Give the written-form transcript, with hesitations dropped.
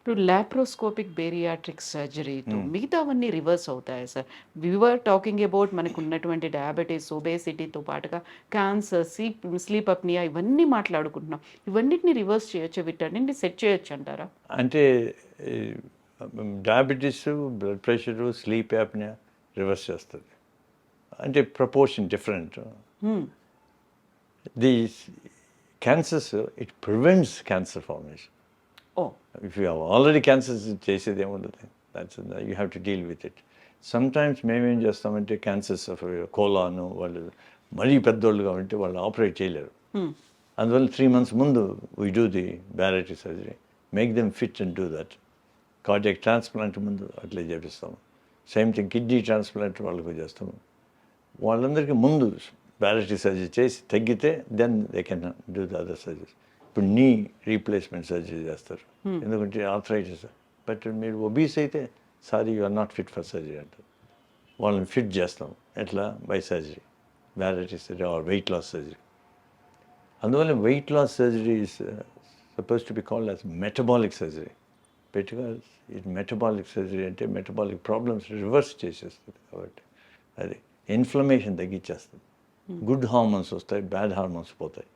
ఇప్పుడు laparoscopic bariatric సర్జరీతో మిగతావన్నీ reverse అవుతాయా sir? We were talking about మనకు ఉన్నటువంటి డయాబెటీస్, ఒబేసిటీతో పాటుగా క్యాన్సర్, స్లీప్ అప్నియా ఇవన్నీ మాట్లాడుకుంటున్నాం. ఇవన్నిటిని రివర్స్ చేయొచ్చు, వీటన్నిటిని సెట్ చేయొచ్చు అంటారా? అంటే diabetes, blood pressure, sleep apnoea reverse చేస్తుంది. అంటే proportion different. The cancers it prevents cancer formation. Oh if you already cancers చేసేది ఏముండదు, that's you have to deal with it. Sometimes మేమేం చేస్తామంటే క్యాన్సర్స్ ఆఫ్ కోలాను వాళ్ళు మరీ పెద్దోళ్ళుగా ఉంటే వాళ్ళు ఆపరేట్ చేయలేరు. అందువల్ల 3 months ముందు we do the bariatric surgery, make them fit and do that. Cardiac transplant ముందు అట్లే చేపిస్తాము. సేమ్ థింగ్ కిడ్నీ ట్రాన్స్ప్లాంట్ వాళ్ళకు చేస్తాము. వాళ్ళందరికీ ముందు బ్యారియాట్రిక్ సర్జరీ చేసి తగ్గితే then they can do the other surgeries. ఇప్పుడు నీ రీప్లేస్మెంట్ సర్జరీ చేస్తారు, ఎందుకంటే ఆర్థరైటిస్. బట్ మీరు ఒబీస్ అయితే sorry you are not fit for surgery అంటారు. వాళ్ళని ఫిట్ చేస్తాం ఎట్లా? By surgery, bariatric surgery or weight loss surgery. అందువల్ల weight loss surgery is suppose to be called as metabolic surgery. Because ఇది metabolic surgery అంటే metabolic problems reverse చేసేస్తుంది. కాబట్టి అది ఇన్ఫ్లమేషన్ తగ్గించేస్తుంది. గుడ్ హార్మోన్స్ వస్తాయి, బ్యాడ్ హార్మోన్స్ పోతాయి.